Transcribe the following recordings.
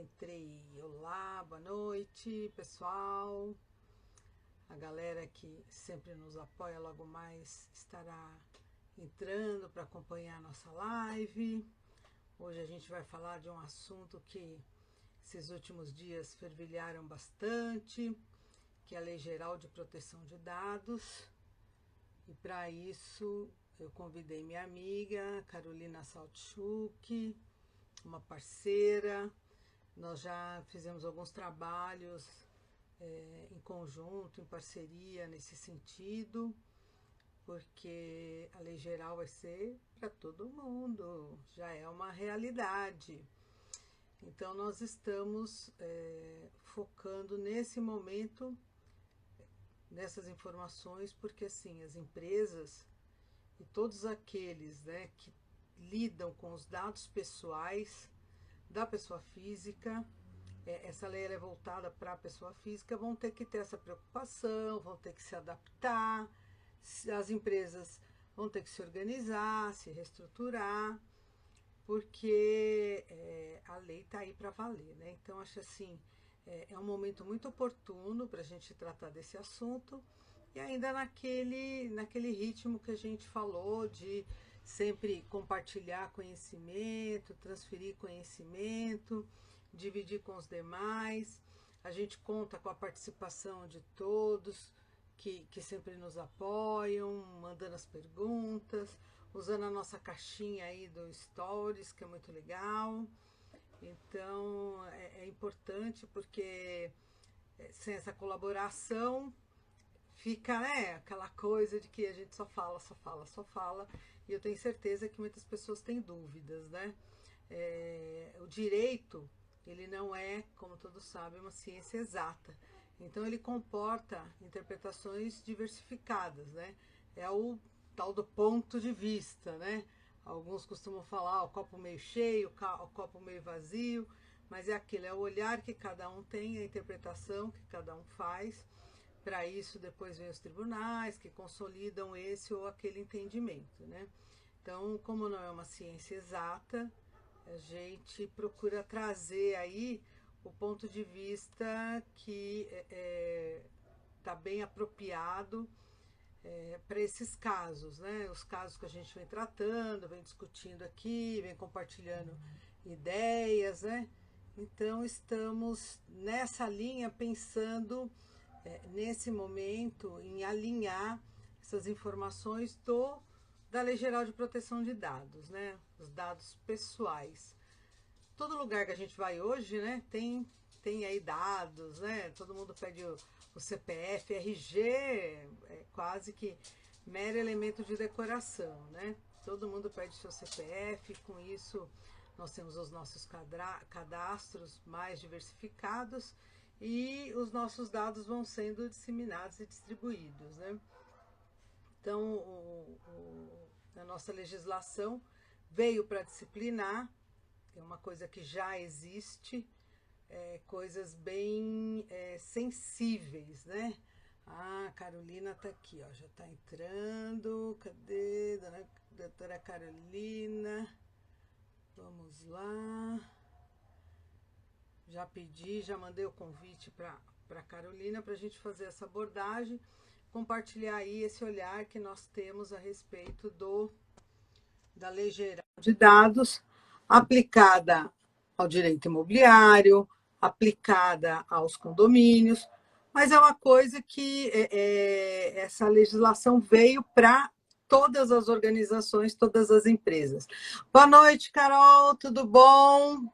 Entrei. Olá, boa noite, pessoal. A galera que sempre nos apoia logo mais estará entrando para acompanhar a nossa live. Hoje a gente vai falar de um assunto que esses últimos dias fervilharam bastante, que é a Lei Geral de Proteção de Dados. E para isso eu convidei minha amiga Carolina Saltschuk, uma parceira. Nós já fizemos alguns trabalhos em conjunto, em parceria nesse sentido, porque a lei geral vai ser para todo mundo, já é uma realidade. Então nós estamos focando nesse momento, nessas informações, porque assim, as empresas e todos aqueles, né, que lidam com os dados pessoais da pessoa física, essa lei é voltada para a pessoa física, vão ter que ter essa preocupação, vão ter que se adaptar, as empresas vão ter que se organizar, se reestruturar, porque a lei está aí para valer, né? Então, acho assim, é um momento muito oportuno para a gente tratar desse assunto, e ainda naquele ritmo que a gente falou de sempre compartilhar conhecimento, transferir conhecimento, dividir com os demais. A gente conta com a participação de todos que sempre nos apoiam, mandando as perguntas, usando a nossa caixinha aí do Stories, que é muito legal. Então é importante porque sem essa colaboração fica aquela coisa de que a gente só fala, só fala, só fala. E eu tenho certeza que muitas pessoas têm dúvidas, né? O direito, ele não é, como todos sabem, uma ciência exata. Então ele comporta interpretações diversificadas, né? É o tal do ponto de vista, né? Alguns costumam falar o copo meio cheio, o copo meio vazio, mas é aquilo, é o olhar que cada um tem, a interpretação que cada um faz. Para isso, depois vem os tribunais que consolidam esse ou aquele entendimento, né? Então, como não é uma ciência exata, a gente procura trazer aí o ponto de vista que está bem apropriado para esses casos, né? Os casos que a gente vem tratando, vem discutindo aqui, vem compartilhando ideias, né? Então, estamos nessa linha pensando nesse momento em alinhar essas informações da Lei Geral de Proteção de Dados, né? Os dados pessoais. Todo lugar que a gente vai hoje, né, tem aí dados, né? Todo mundo pede o CPF, RG, é quase que mero elemento de decoração, né? Todo mundo pede seu CPF, com isso nós temos os nossos cadastros mais diversificados e os nossos dados vão sendo disseminados e distribuídos, né? Então, a nossa legislação veio para disciplinar, é uma coisa que já existe, coisas bem sensíveis, né? A Carolina está aqui, ó, já está entrando. Cadê, doutora Carolina? Vamos lá. Já pedi, já mandei o convite para Carolina para a gente fazer essa abordagem, compartilhar aí esse olhar que nós temos a respeito da Lei Geral de Dados, aplicada ao direito imobiliário, aplicada aos condomínios, mas é uma coisa que essa legislação veio para todas as organizações, todas as empresas. Boa noite, Carol, tudo bom?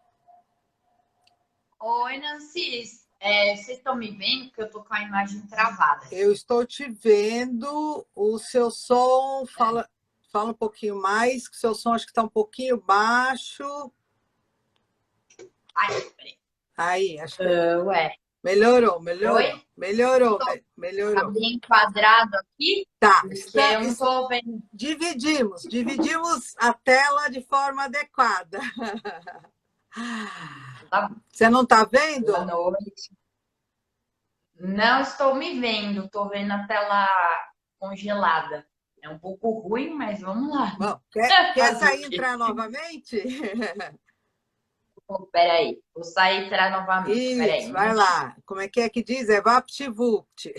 Oi, Nancy. Vocês estão me vendo? Porque eu tô com a imagem travada. Eu estou te vendo, o seu som, fala um pouquinho mais, que o seu som acho que está um pouquinho baixo. Ai, peraí. Aí, acho que Ué. melhorou, Oi? melhorou, Tá melhorou. bem enquadrado aqui? Tá, Porque eu não tô vendo. dividimos a tela de forma adequada. Tá bom. Você não está vendo? Boa noite. Não estou me vendo. Tô vendo a tela congelada. É um pouco ruim, mas vamos lá. Bom, quer Fazer o sair e quê? entrar novamente? Oh, peraí, vou sair e entrar novamente. Peraí, Isso, um vai minutinho. lá. Como é que diz? É VaptVupt.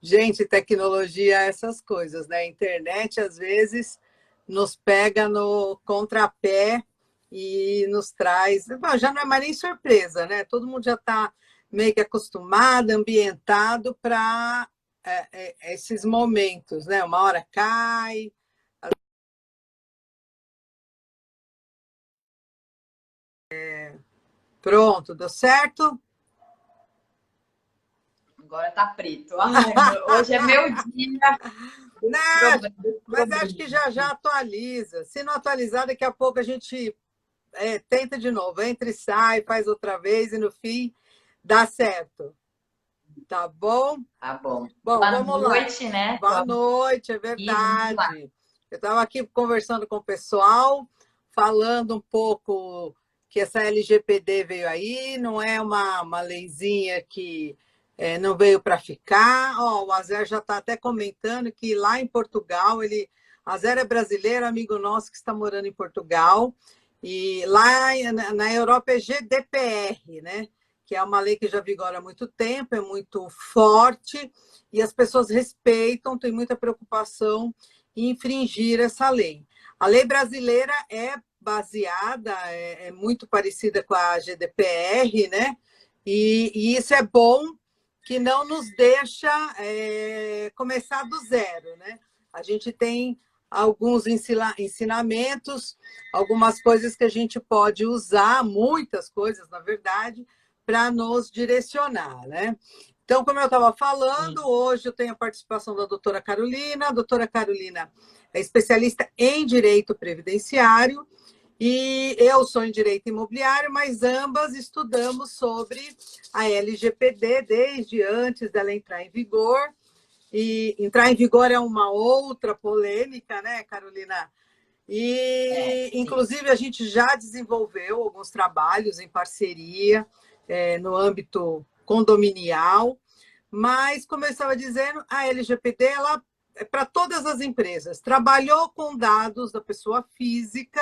Gente, tecnologia é essas coisas, né? A internet, às vezes, nos pega no contrapé e nos traz. Bom, já não é mais nem surpresa, né? Todo mundo já está meio que acostumado, ambientado para esses momentos, né? Uma hora cai. Pronto, deu certo? Agora tá preto. Ai, hoje é meu dia Não, do mas acho que problema. já já atualiza. Se não atualizar, daqui a pouco a gente tenta de novo, entra e sai, faz outra vez e no fim dá certo. Tá bom? Tá bom. Bom, Boa vamos lá. noite, né? Tô Boa noite, é aqui, vamos lá. verdade. Eu estava aqui conversando com o pessoal, falando um pouco que essa LGPD veio aí, não é uma leizinha que não veio para ficar. Ó, o Azer já está até comentando que lá em Portugal, Azer é brasileiro, amigo nosso que está morando em Portugal, e lá na Europa é GDPR, né? Que é uma lei que já vigora há muito tempo, é muito forte, e as pessoas respeitam, têm muita preocupação em infringir essa lei. A lei brasileira é baseada, é muito parecida com a GDPR, né? E isso é bom, que não nos deixa começar do zero, né? A gente tem alguns ensinamentos, algumas coisas que a gente pode usar, muitas coisas, na verdade, para nos direcionar, né? Então, como eu estava falando, Sim. hoje eu tenho a participação da doutora Carolina. A doutora Carolina é especialista em direito previdenciário e eu sou em direito imobiliário, mas ambas estudamos sobre a LGPD desde antes dela entrar em vigor. E entrar em vigor é uma outra polêmica, né, Carolina? E, Sim. inclusive, a gente já desenvolveu alguns trabalhos em parceria no âmbito condominial, mas, como eu estava dizendo, a LGPD ela é para todas as empresas. Trabalhou com dados da pessoa física,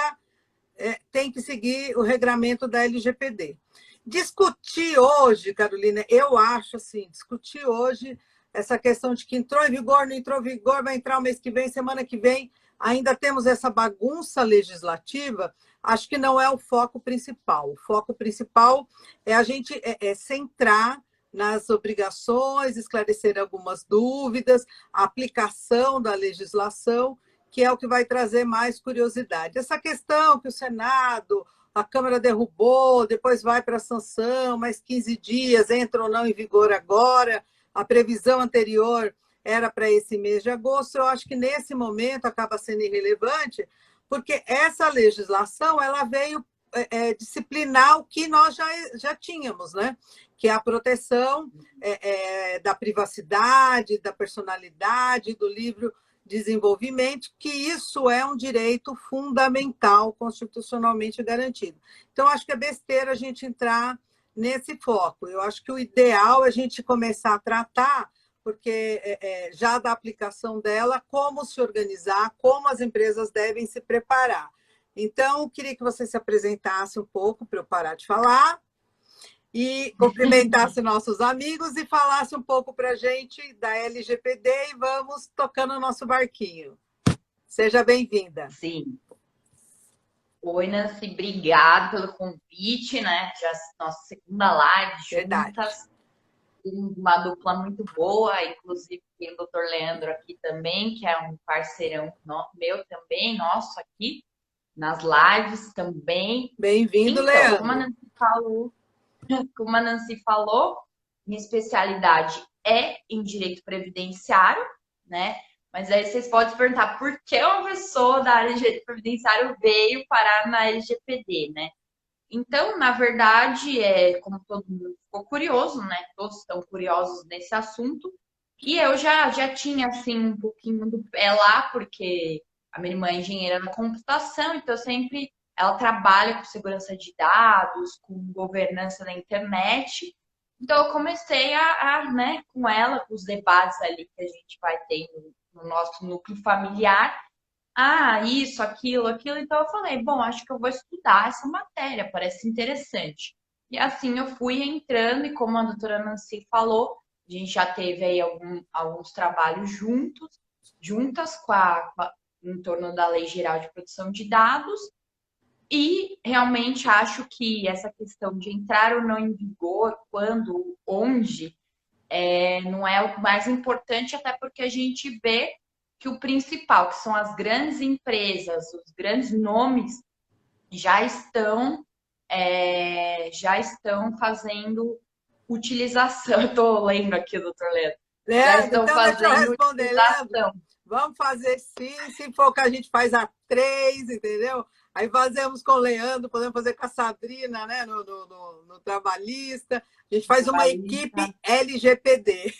tem que seguir o regramento da LGPD. Discutir hoje, Carolina, eu acho assim, discutir hoje essa questão de que entrou em vigor, não entrou em vigor, vai entrar o mês que vem, semana que vem, ainda temos essa bagunça legislativa, acho que não é o foco principal. O foco principal é a gente centrar nas obrigações, esclarecer algumas dúvidas, a aplicação da legislação, que é o que vai trazer mais curiosidade. Essa questão que o Senado, a Câmara derrubou, depois vai para a sanção, mais 15 dias, entra ou não em vigor agora, a previsão anterior era para esse mês de agosto, eu acho que nesse momento acaba sendo irrelevante, porque essa legislação ela veio disciplinar o que nós já tínhamos, né? Que é a proteção da privacidade, da personalidade, do livre desenvolvimento, que isso é um direito fundamental, constitucionalmente garantido. Então, acho que é besteira a gente entrar nesse foco. Eu acho que o ideal é a gente começar a tratar, porque já da aplicação dela, como se organizar, como as empresas devem se preparar. Então, eu queria que você se apresentasse um pouco para eu parar de falar e cumprimentasse nossos amigos e falasse um pouco para a gente da LGPD e vamos tocando o nosso barquinho. Seja bem-vinda. Sim. Oi, Nancy, obrigada pelo convite, né? Já nossa segunda live Verdade. juntas, uma dupla muito boa, inclusive tem o doutor Leandro aqui também, que é um parceirão meu também, nosso aqui, nas lives também. Bem-vindo, Então, Leandro. como a Nancy falou, minha especialidade é em direito previdenciário, né? Mas aí vocês podem se perguntar por que uma pessoa da área de direito previdenciário veio parar na LGPD, né? Então, na verdade, como todo mundo ficou curioso, né? Todos estão curiosos nesse assunto. E eu já tinha, assim, um pouquinho do pé lá, porque a minha irmã é engenheira na computação, então sempre ela trabalha com segurança de dados, com governança da internet. Então, eu comecei né, com ela, com os debates ali que a gente vai ter no nosso núcleo familiar, isso, aquilo. Então eu falei, bom, acho que eu vou estudar essa matéria, parece interessante. E assim eu fui entrando, e como a doutora Nancy falou, a gente já teve aí alguns trabalhos juntas em torno da Lei Geral de Proteção de Dados, e realmente acho que essa questão de entrar ou não em vigor, quando, onde, não é o mais importante, até porque a gente vê que o principal, que são as grandes empresas, os grandes nomes, já estão, já estão fazendo utilização. Estou lendo aqui, doutor Leandro. Já Leandro, estão então deixa eu fazendo responder, Leandro. utilização. Vamos fazer sim, se for que a gente faz a 3, entendeu? Aí fazemos com o Leandro, podemos fazer com a Sabrina, né? No Trabalhista. A gente faz uma equipe LGPD.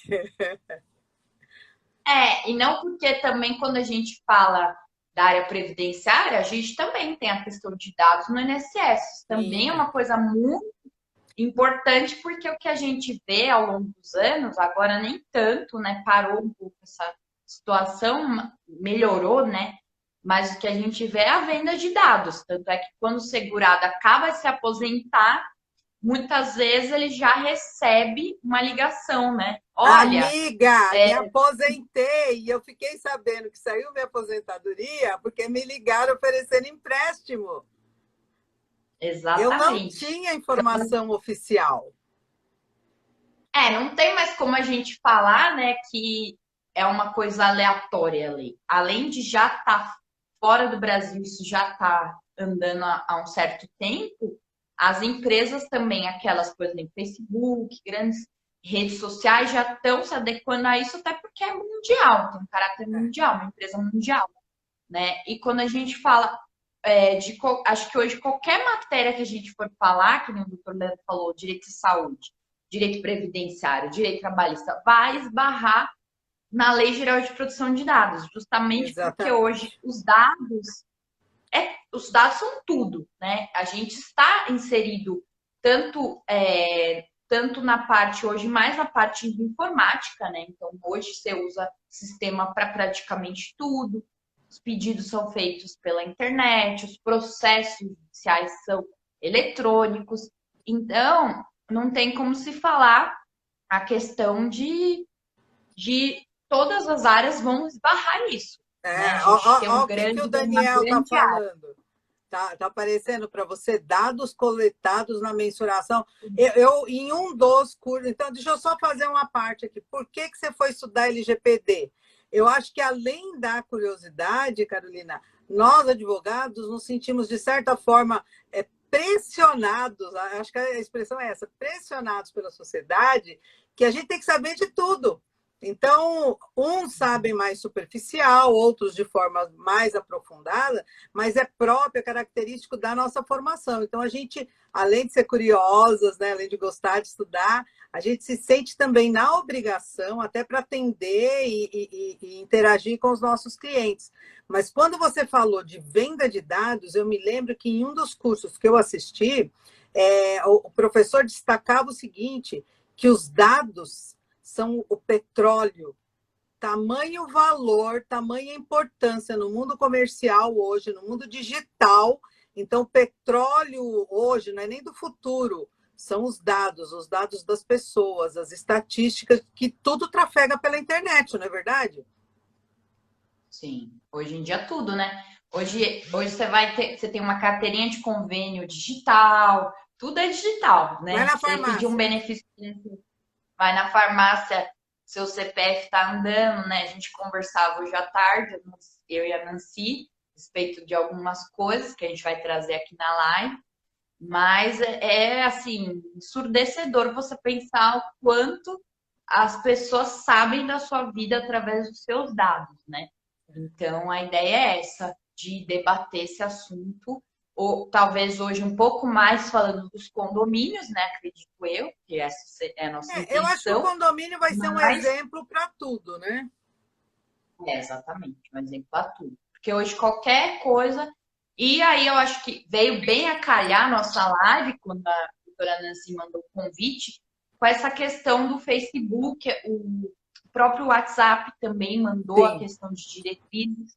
E não porque também quando a gente fala da área previdenciária, a gente também tem a questão de dados no INSS. Isso também é Sim. uma coisa muito importante, porque o que a gente vê ao longo dos anos, agora nem tanto, né? Parou um pouco essa situação, melhorou, né? Mas o que a gente vê é a venda de dados. Tanto é que quando o segurado acaba de se aposentar, muitas vezes ele já recebe uma ligação, né? Olha, Amiga, me aposentei e eu fiquei sabendo que saiu minha aposentadoria porque me ligaram oferecendo empréstimo. Eu não exatamente. tinha informação oficial. Não tem mais como a gente falar, né, que é uma coisa aleatória ali. Além de já estar fora do Brasil, isso já está andando há um certo tempo, as empresas também, aquelas, por exemplo, Facebook, grandes redes sociais, já estão se adequando a isso, até porque é mundial, tem um caráter mundial, uma empresa mundial, né? E quando a gente fala acho que hoje qualquer matéria que a gente for falar, que nem o doutor Leandro falou, direito de saúde, direito previdenciário, direito trabalhista, vai esbarrar na Lei Geral de Proteção de Dados, justamente porque hoje Exatamente. os dados são tudo, né? A gente está inserido tanto na parte hoje, mais na parte de informática, né? Então hoje você usa sistema para praticamente tudo. Os pedidos são feitos pela internet, os processos judiciais são eletrônicos. Então, não tem como se falar a questão de todas as áreas vão esbarrar nisso. Né? A gente tem Ó, o que o uma Daniel está grande área. falando. Tá aparecendo para você dados coletados na mensuração. Eu, em um dos cursos, então, deixa eu só fazer uma parte aqui. Por que você foi estudar LGPD? Eu acho que, além da curiosidade, Carolina, nós, advogados, nos sentimos, de certa forma, pressionados, acho que a expressão é essa, pressionados pela sociedade, que a gente tem que saber de tudo. Então, uns sabem mais superficial, outros de forma mais aprofundada, mas é próprio, é característico da nossa formação. Então, a gente, além de ser curiosas, né, além de gostar de estudar, a gente se sente também na obrigação, até para atender e interagir com os nossos clientes. Mas quando você falou de venda de dados, eu me lembro que em um dos cursos que eu assisti, o professor destacava o seguinte, que os dados são o petróleo. Tamanho valor, tamanha importância no mundo comercial hoje, no mundo digital. Então, petróleo hoje não é nem do futuro, são os dados das pessoas, as estatísticas, que tudo trafega pela internet, não é verdade? Sim, hoje em dia tudo, né? Hoje você tem uma carteirinha de convênio digital, tudo é digital, Vai né? na Você pedir um farmácia. benefício, vai na farmácia, seu CPF tá andando, né? A gente conversava hoje à tarde, eu e a Nancy, a respeito de algumas coisas que a gente vai trazer aqui na live, mas assim, ensurdecedor você pensar o quanto as pessoas sabem da sua vida através dos seus dados, né? Então, a ideia é essa, de debater esse assunto, ou talvez hoje um pouco mais falando dos condomínios, né? Acredito eu, que essa é a nossa Eu acho que o intenção, condomínio vai ser um mas exemplo para tudo, né? exatamente, um exemplo a tudo. Porque hoje qualquer coisa. E aí eu acho que veio bem a calhar a nossa live, quando a doutora Nancy mandou o convite, com essa questão do Facebook, o próprio WhatsApp também mandou a Sim. questão de diretrizes.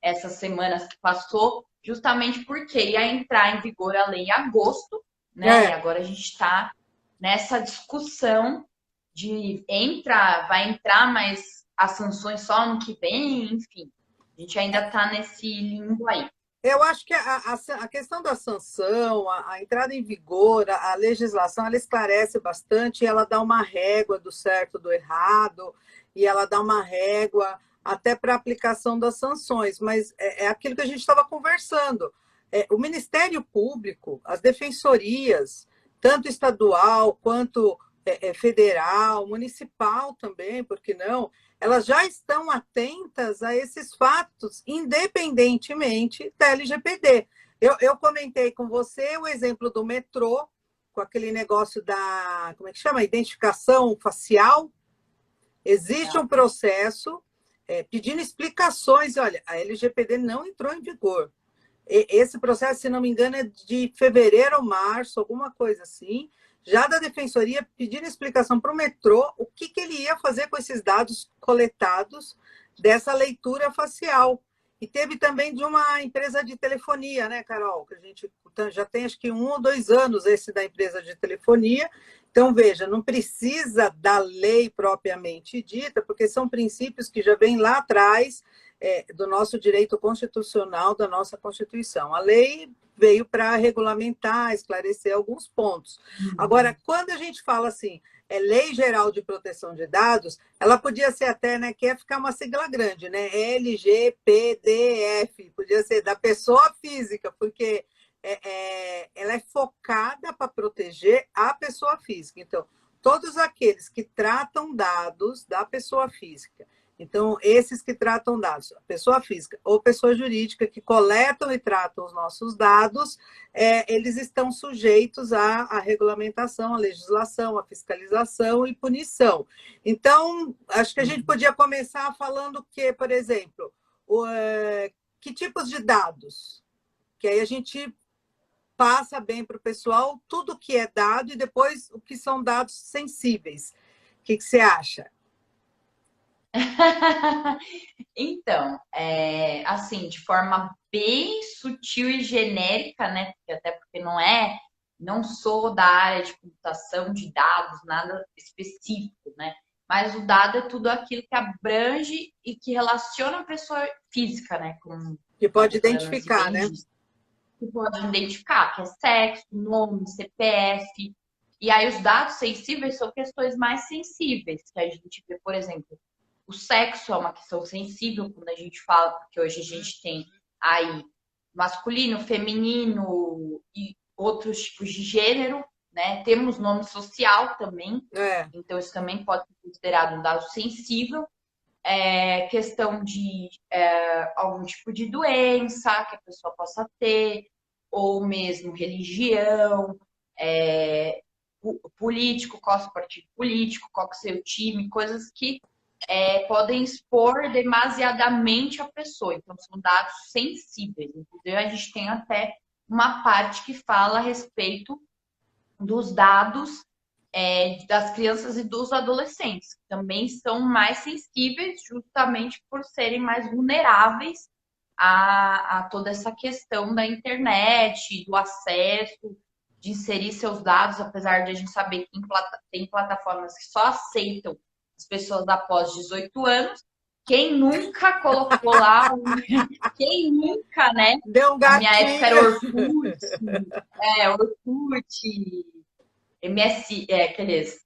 essas semanas que passou, justamente porque ia entrar em vigor a lei em agosto, né? E agora a gente está nessa discussão de vai entrar, mas as sanções só ano que vem, enfim. A gente ainda está nesse limbo aí. Eu acho que a questão da sanção, a entrada em vigor, a legislação, ela esclarece bastante, ela dá uma régua do certo, do errado, e ela dá uma régua até para a aplicação das sanções, mas é aquilo que a gente estava conversando. O Ministério Público, as defensorias, tanto estadual quanto federal, municipal também, por que não? Elas já estão atentas a esses fatos, independentemente da LGPD. Eu comentei com você o exemplo do metrô, com aquele negócio da, como é que chama? Identificação facial. Existe um processo pedindo explicações. Olha, a LGPD não entrou em vigor. Esse processo, se não me engano, é de fevereiro ou março, alguma coisa assim, já da Defensoria pedindo explicação para o metrô o que ele ia fazer com esses dados coletados dessa leitura facial. E teve também de uma empresa de telefonia, né, Carol? Que a gente já tem acho que 1 ou 2 anos esse da empresa de telefonia. Então, veja, não precisa da lei propriamente dita, porque são princípios que já vêm lá atrás do nosso direito constitucional, da nossa Constituição. A lei veio para regulamentar, esclarecer alguns pontos. Agora, quando a gente fala assim, Lei Geral de Proteção de Dados, ela podia ser até, né, que ia ficar uma sigla grande, né, LGPDF, podia ser da pessoa física, porque ela é focada para proteger a pessoa física. Então, todos aqueles que tratam dados da pessoa física, então, esses que tratam dados, pessoa física ou pessoa jurídica, que coletam e tratam os nossos dados, eles estão sujeitos à regulamentação, à legislação, à fiscalização e punição. Então, acho que a gente podia começar falando que, por exemplo, que tipos de dados? Que aí a gente passa bem para o pessoal tudo que é dado e depois o que são dados sensíveis. O que você acha? Então, assim, de forma bem sutil e genérica, né? Até porque não sou da área de computação de dados, nada específico, né? Mas o dado é tudo aquilo que abrange e que relaciona a pessoa física, né? Que pode identificar, né? Que pode identificar, que é sexo, nome, CPF. E aí os dados sensíveis são questões mais sensíveis, que a gente vê, por exemplo, o sexo é uma questão sensível quando a gente fala, porque hoje a gente tem aí masculino, feminino e outros tipos de gênero, né? Temos nome social também, então isso também pode ser considerado um dado sensível. Questão de algum tipo de doença que a pessoa possa ter, ou mesmo religião, político, qual é o seu partido político, qual é o seu time, coisas que podem expor demasiadamente a pessoa. Então, são dados sensíveis. Inclusive, a gente tem até uma parte que fala a respeito dos dados das crianças e dos adolescentes, que também são mais sensíveis justamente por serem mais vulneráveis a toda essa questão da internet, do acesso, de inserir seus dados, apesar de a gente saber que tem plataformas que só aceitam as pessoas após 18 anos. Quem nunca colocou lá, quem nunca, né? Deu um gatinho. Na minha época era Orkut, aqueles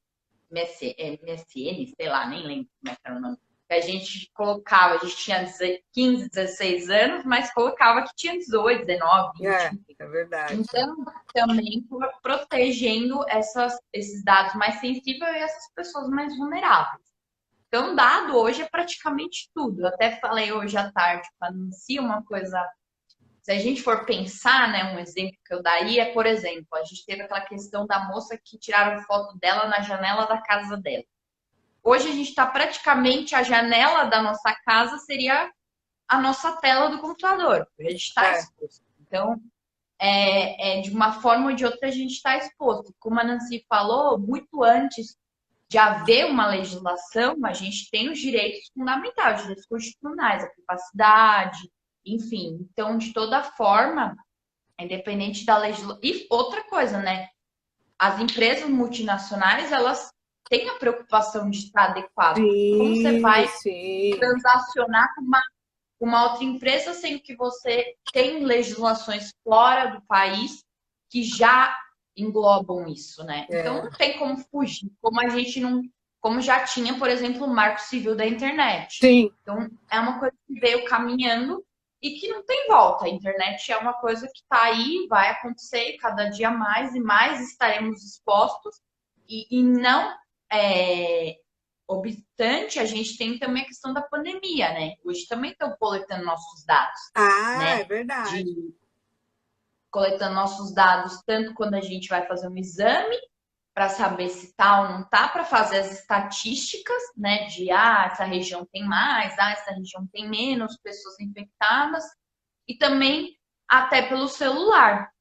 MSN, sei lá, nem lembro como é que era o nome. A gente colocava, a gente tinha 15, 16 anos, mas colocava que tinha 18, 19, 20. É verdade. Então, também protegendo esses dados mais sensíveis e essas pessoas mais vulneráveis. Então, dado hoje é praticamente tudo. Eu até falei hoje à tarde com a Nancy uma coisa. Se a gente for pensar, né, um exemplo que eu daria é, por exemplo, a gente teve aquela questão da moça que tiraram foto dela na janela da casa dela. Hoje a gente está praticamente, a janela da nossa casa seria a nossa tela do computador. A gente está exposto. Então, de uma forma ou de outra, a gente está exposto. Como a Nancy falou, muito antes de haver uma legislação, a gente tem os direitos fundamentais, os direitos constitucionais, a privacidade, enfim. Então, de toda forma, independente da legislação. E outra coisa, né? As empresas multinacionais, elas têm a preocupação de estar adequado. Como você Sim, vai sim. transacionar com uma outra empresa, sendo que você tem legislações fora do país que já englobam isso, né? Então É. não tem como fugir, como a gente não, como já tinha, por exemplo, o Marco Civil da internet. Sim. Então é uma coisa que veio caminhando e que não tem volta. A internet é uma coisa que está aí, vai acontecer cada dia mais e mais estaremos expostos e não obstante, a gente tem também a questão da pandemia, né? Hoje também estão coletando nossos dados, Ah, é né? verdade. De coletando nossos dados tanto quando a gente vai fazer um exame para saber se tá ou não tá, para fazer as estatísticas, né? De essa região tem mais, essa região tem menos pessoas infectadas, e também até pelo celular,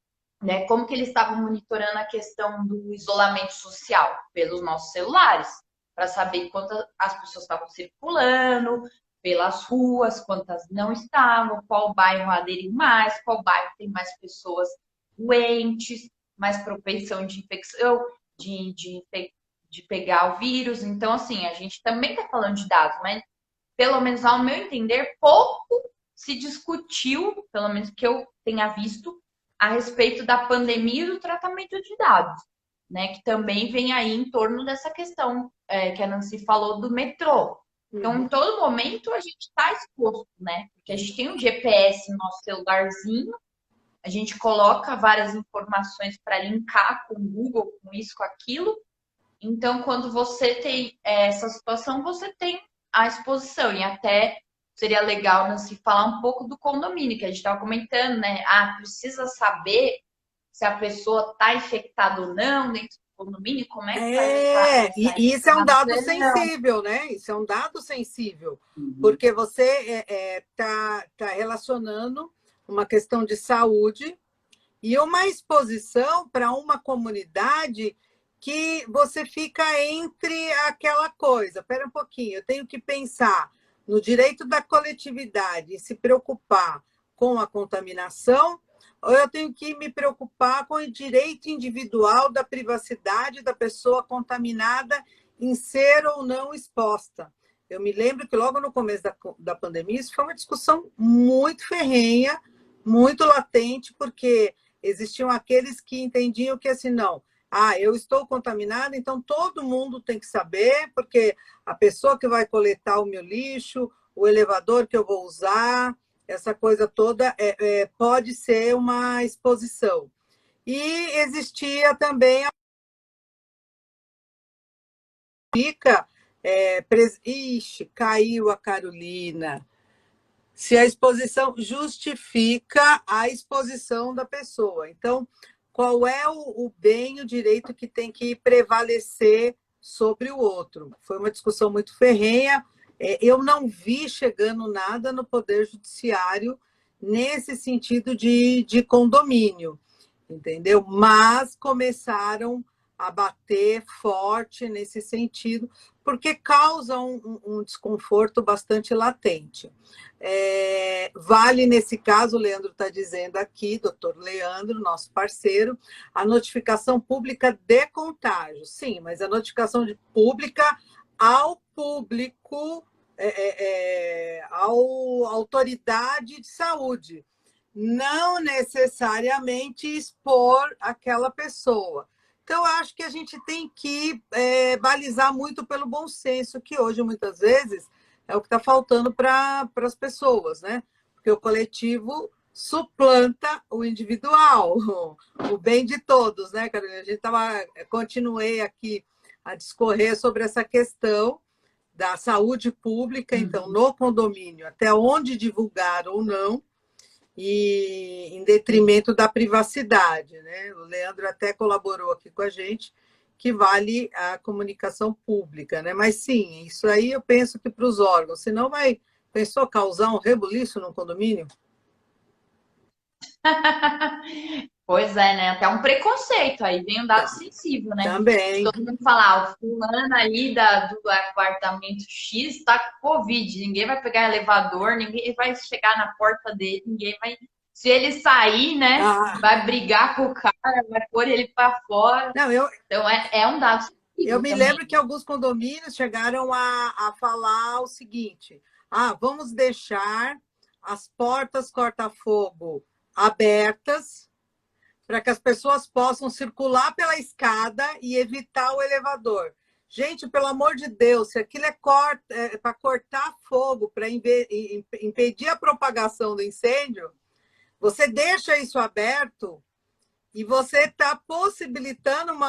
né? Como que eles estavam monitorando a questão do isolamento social pelos nossos celulares, para saber quantas as pessoas estavam circulando pelas ruas, quantas não estavam, qual bairro aderiu mais, qual bairro tem mais pessoas doentes, mais propensão de infecção, de pegar o vírus. Então, assim, a gente também está falando de dados, mas pelo menos ao meu entender, pouco se discutiu, pelo menos que eu tenha visto, a respeito da pandemia e do tratamento de dados, né? Que também vem aí em torno dessa questão que a Nancy falou do metrô. Então, Uhum. em todo momento, a gente está exposto, né? Porque a gente tem um GPS no nosso celularzinho, a gente coloca várias informações para linkar com o Google, com isso, com aquilo. Então, quando você tem essa situação, você tem a exposição. E até seria legal, né, se falar um pouco do condomínio, que a gente estava comentando, né? Ah, precisa saber se a pessoa está infectada ou não dentro do condomínio, como é que faz É, essa e isso é um dado informação? sensível, né? Isso é um dado sensível, Uhum. porque você tá relacionando uma questão de saúde e uma exposição para uma comunidade que você fica entre aquela coisa. Espera um pouquinho, eu tenho que pensar no direito da coletividade e se preocupar com a contaminação, ou eu tenho que me preocupar com o direito individual da privacidade da pessoa contaminada em ser ou não exposta. Eu me lembro que logo no começo da pandemia, isso foi uma discussão muito ferrenha, muito latente, porque existiam aqueles que entendiam que assim, não, eu estou contaminada, então todo mundo tem que saber, porque a pessoa que vai coletar o meu lixo, o elevador que eu vou usar, essa coisa toda pode ser uma exposição. E existia também a fica, ixi, caiu a Carolina. Se a exposição justifica a exposição da pessoa. Então, qual é o bem, o direito que tem que prevalecer sobre o outro? Foi uma discussão muito ferrenha. Eu não vi chegando nada no Poder Judiciário nesse sentido de condomínio, entendeu? Mas começaram a bater forte nesse sentido, porque causa um desconforto bastante latente. Vale nesse caso, o Leandro está dizendo aqui, doutor Leandro, nosso parceiro, a notificação pública de contágio. Sim, mas a notificação pública ao público, à autoridade de saúde, não necessariamente expor aquela pessoa. Então, eu acho que a gente tem que balizar muito pelo bom senso, que hoje, muitas vezes, é o que está faltando para as pessoas, né? Porque o coletivo suplanta o individual, o bem de todos, né, Carolina? Continuei aqui a discorrer sobre essa questão da saúde pública, então, no condomínio, até onde divulgar ou não, e em detrimento da privacidade, né? O Leandro até colaborou aqui com a gente, que vale a comunicação pública, né? Mas sim, isso aí eu penso que para os órgãos, senão pensou causar um rebuliço no condomínio? Pois é, né? Até um preconceito. Aí vem um dado Tá, sensível, né? De também. todo mundo falar, o fulano aí do apartamento X tá com Covid. Ninguém vai pegar elevador, ninguém vai chegar na porta dele, ninguém vai. Se ele sair, né? Ah, Vai brigar com o cara, vai pôr ele para fora. não, Então é um dado eu sensível me também. lembro que alguns condomínios chegaram a falar o seguinte: vamos deixar as portas corta-fogo abertas para que as pessoas possam circular pela escada e evitar o elevador. Gente, pelo amor de Deus, se aquilo é para cortar fogo, para impedir a propagação do incêndio, você deixa isso aberto e você está possibilitando um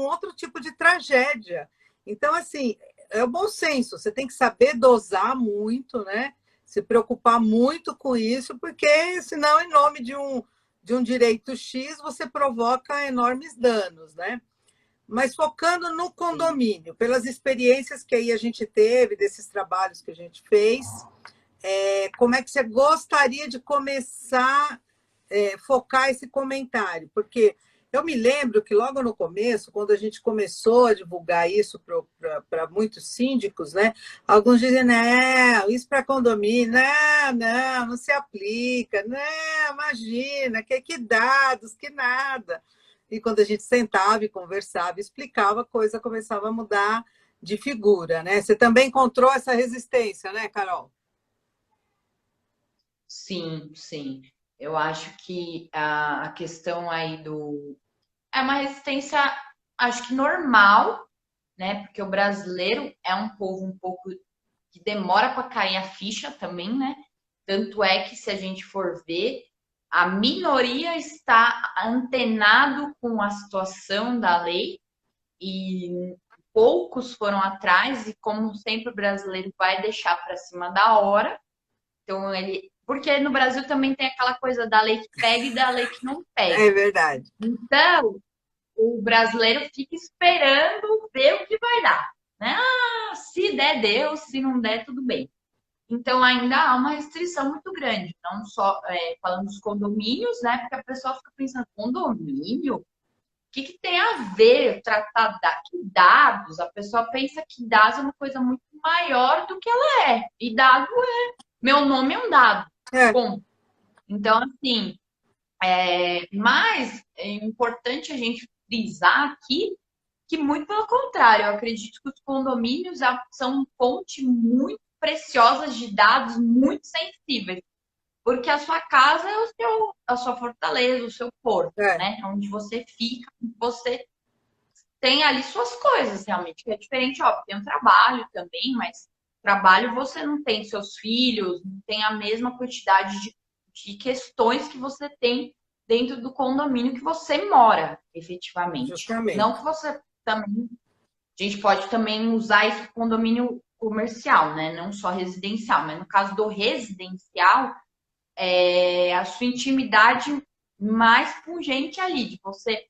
outro tipo de tragédia. Então, assim, é o bom senso, você tem que saber dosar muito, né? Se preocupar muito com isso, porque senão, em nome de um direito X, você provoca enormes danos, né? Mas focando no Sim. condomínio, pelas experiências que aí a gente teve, desses trabalhos que a gente fez, como é que você gostaria de começar focar esse comentário? Porque eu me lembro que logo no começo, quando a gente começou a divulgar isso para muitos síndicos, né? Alguns dizem, não, isso para condomínio, não se aplica, não, imagina, que dados, que nada. E quando a gente sentava e conversava, explicava, a coisa começava a mudar de figura, né? Você também encontrou essa resistência, né, Carol? Sim, sim. Eu acho que a questão aí do. É uma resistência, acho que normal, né? Porque o brasileiro é um povo um pouco que demora para cair a ficha também, né? Tanto é que, se a gente for ver, a minoria está antenado com a situação da lei e poucos foram atrás, e como sempre o brasileiro vai deixar para cima da hora. Então ele. Porque no Brasil também tem aquela coisa da lei que pega e da lei que não pega. É verdade. Então, o brasileiro fica esperando ver o que vai dar. Né? Se der, deu, se não der, tudo bem. Então, ainda há uma restrição muito grande, não só falando dos condomínios, né? Porque a pessoa fica pensando, condomínio? O que tem a ver tratar que dados? A pessoa pensa que dados é uma coisa muito maior do que ela é. E dado meu nome é um dado. É, Bom, então, assim, mas é importante a gente frisar aqui que, muito pelo contrário, eu acredito que os condomínios são fonte muito preciosa de dados muito sensíveis, porque a sua casa é a sua fortaleza, o seu porto, é, né? Onde você fica, você tem ali suas coisas, realmente, que é diferente, ó, tem um trabalho também, mas trabalho você não tem seus filhos, não tem a mesma quantidade de questões que você tem dentro do condomínio que você mora, efetivamente. Não justamente. que você também, a gente pode também usar isso para condomínio comercial, né? Não só residencial, mas no caso do residencial, a sua intimidade mais pungente ali, de você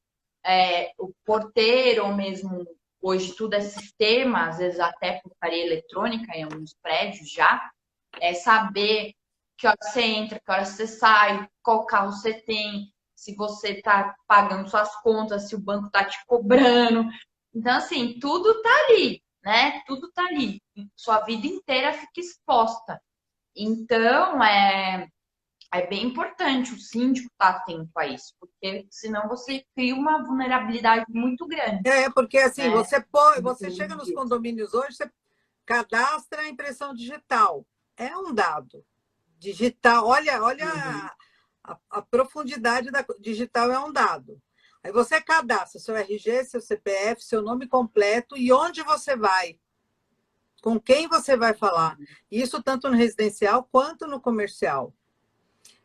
o porteiro, ou mesmo hoje tudo é sistema, às vezes até portaria eletrônica em alguns prédios já, é saber que hora você entra, que hora você sai, qual carro você tem, se você está pagando suas contas, se o banco está te cobrando. Então, assim, tudo está ali, né? Tudo está ali. Sua vida inteira fica exposta. Então, é bem importante o síndico estar atento a isso, porque senão você cria uma vulnerabilidade muito grande, Porque assim, né? você chega nos condomínios hoje, você cadastra a impressão digital. É um dado digital. Olha Uhum. a profundidade da digital é um dado. Aí você cadastra seu RG, seu CPF, seu nome completo e onde você vai, com quem você vai falar. Isso tanto no residencial quanto no comercial.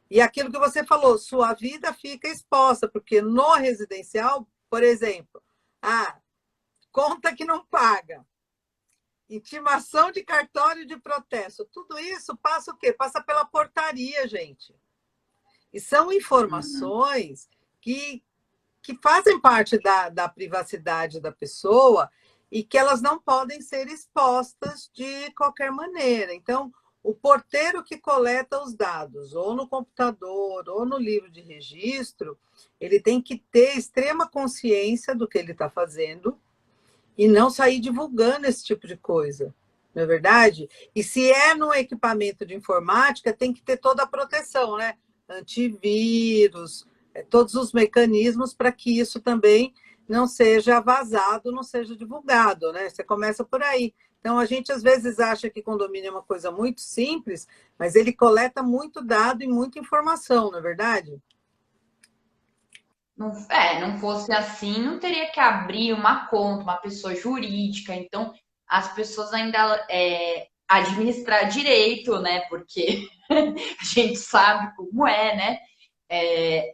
E aquilo que você falou, sua vida fica exposta, porque no residencial, por exemplo, conta que não paga, intimação de cartório de protesto, tudo isso passa o quê? Passa pela portaria, gente. E são Uhum. informações que fazem parte da privacidade da pessoa e que elas não podem ser expostas de qualquer maneira. Então, o porteiro que coleta os dados, ou no computador, ou no livro de registro, ele tem que ter extrema consciência do que ele está fazendo e não sair divulgando esse tipo de coisa, não é verdade? E se é no equipamento de informática, tem que ter toda a proteção, né? Antivírus, todos os mecanismos para que isso também não seja vazado, não seja divulgado, né? Você começa por aí. Então, a gente às vezes acha que condomínio é uma coisa muito simples, mas ele coleta muito dado e muita informação, não é verdade? Não fosse assim, não teria que abrir uma conta, uma pessoa jurídica. Então, as pessoas ainda administrar direito, né? Porque a gente sabe como é, né?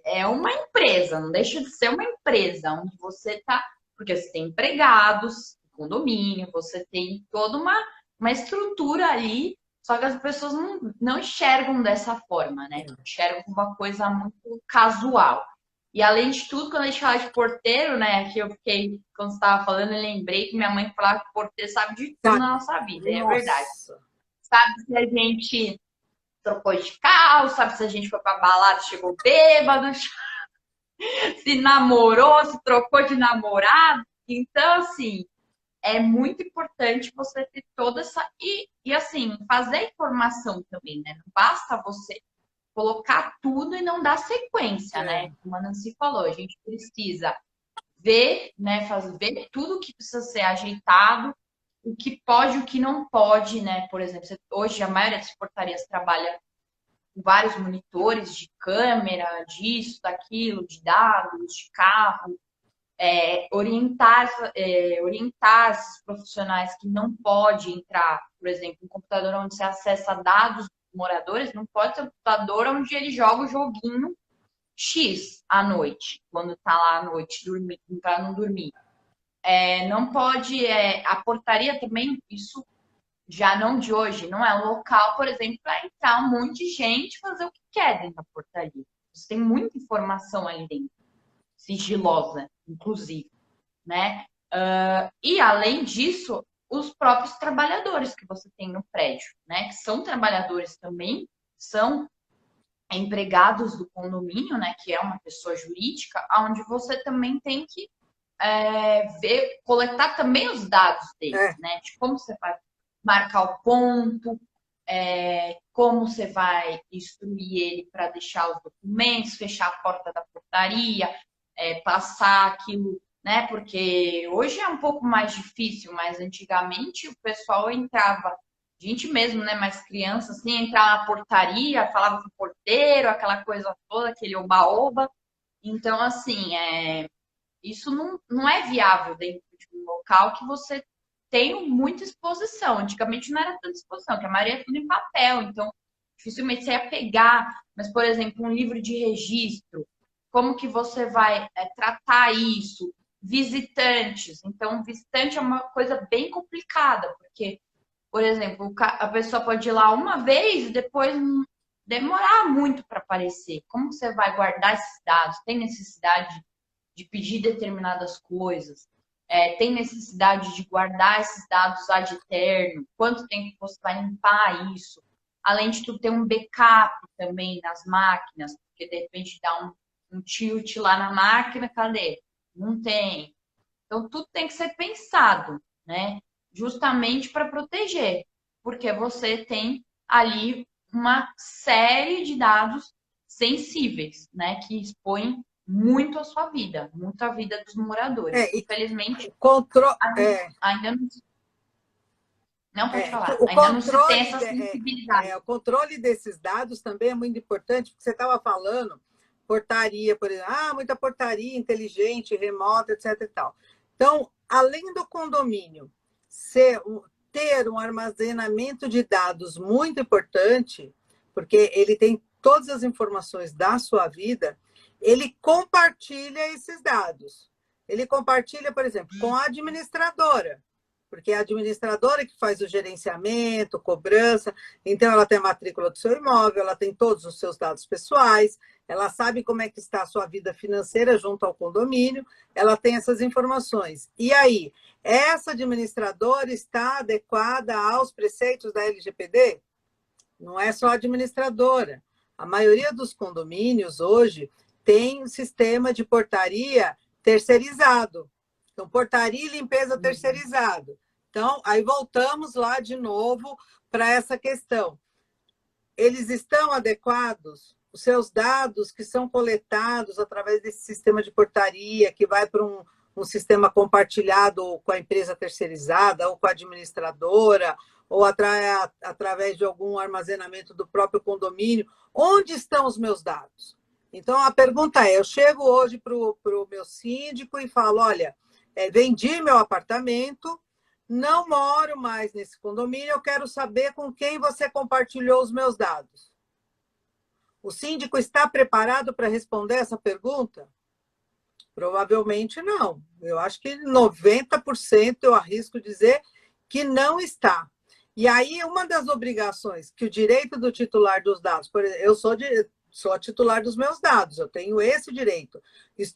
É uma empresa, não deixa de ser uma empresa onde você está, porque você tem empregados, condomínio, você tem toda uma estrutura ali, só que as pessoas não enxergam dessa forma, né? Enxergam como uma coisa muito casual. E além de tudo, quando a gente fala de porteiro, né? Que eu fiquei, quando você estava falando, eu lembrei que minha mãe falava que porteiro sabe de tudo Sabe? na nossa vida, e é verdade. Nossa! Sabe se a gente trocou de carro, sabe se a gente foi pra balada, chegou bêbado, se namorou, se trocou de namorado. Então, assim, é muito importante você ter toda essa. E assim, fazer informação também, né? Não basta você colocar tudo e não dar sequência, É. né? Como a Nancy falou, a gente precisa ver, né? Ver tudo que precisa ser ajeitado, o que pode, o que não pode, né? Por exemplo, hoje a maioria das portarias trabalha com vários monitores de câmera, disso, daquilo, de dados, de carro, orientar esses profissionais que não pode entrar, por exemplo, um computador onde você acessa dados dos moradores, não pode ser um computador onde ele joga o joguinho X à noite, quando está lá à noite, para não dormir. Não pode, a portaria também, isso já não de hoje, não é um local, por exemplo, para entrar um monte de gente fazer o que quer dentro da portaria. Você tem muita informação ali dentro, sigilosa, inclusive, né? E além disso, os próprios trabalhadores que você tem no prédio, né? Que são trabalhadores também, são empregados do condomínio, né? Que é uma pessoa jurídica, onde você também tem que coletar também os dados deles, né? De como você vai marcar o ponto, como você vai instruir ele para deixar os documentos, fechar a porta da portaria, passar aquilo, né? Porque hoje é um pouco mais difícil, mas antigamente o pessoal entrava, gente mesmo, né? Mais criança, assim, entrava na portaria, falava com o porteiro, aquela coisa toda, aquele oba-oba. Então, assim, isso não é viável dentro de um local que você tem muita exposição. Antigamente não era tanta exposição, porque a maioria é tudo em papel, então dificilmente você ia pegar. Mas, por exemplo, um livro de registro, como que você vai tratar isso? Visitantes. Então, visitante é uma coisa bem complicada, porque, por exemplo, a pessoa pode ir lá uma vez e depois demorar muito para aparecer. Como você vai guardar esses dados? Tem necessidade de pedir determinadas coisas? Tem necessidade de guardar esses dados ad eterno? Quanto tempo você vai limpar isso? Além de tudo, ter um backup também nas máquinas, porque de repente dá um tilt lá na máquina, cadê? Não tem. Então, tudo tem que ser pensado, né? Justamente para proteger, porque você tem ali uma série de dados sensíveis, né? Que expõem muito a sua vida, muito a vida dos moradores. Infelizmente, ainda não pode falar. Ainda não se tem essa sensibilidade. O controle desses dados também é muito importante, porque você estava falando, portaria, por exemplo, muita portaria inteligente, remota, etc. e tal. Então, além do condomínio ter um armazenamento de dados muito importante, porque ele tem todas as informações da sua vida, ele compartilha esses dados. Ele compartilha, por exemplo, com a administradora, porque é a administradora que faz o gerenciamento, cobrança, então ela tem a matrícula do seu imóvel, ela tem todos os seus dados pessoais, ela sabe como é que está a sua vida financeira junto ao condomínio, ela tem essas informações. E aí, essa administradora está adequada aos preceitos da LGPD? não é só a administradora. A maioria dos condomínios hoje tem um sistema de portaria terceirizado. Então, portaria e limpeza terceirizado. Então, aí voltamos lá de novo para essa questão. Eles estão adequados? Os seus dados que são coletados através desse sistema de portaria, que vai para um sistema compartilhado com a empresa terceirizada ou com a administradora, ou através de algum armazenamento do próprio condomínio, onde estão os meus dados? Então, a pergunta é, eu chego hoje para o meu síndico e falo, olha, vendi meu apartamento, não moro mais nesse condomínio, eu quero saber com quem você compartilhou os meus dados. O síndico está preparado para responder essa pergunta? Provavelmente não. Eu acho que 90% eu arrisco dizer que não está. E aí, uma das obrigações que o direito do titular dos dados, por exemplo, eu sou a titular dos meus dados, eu tenho esse direito.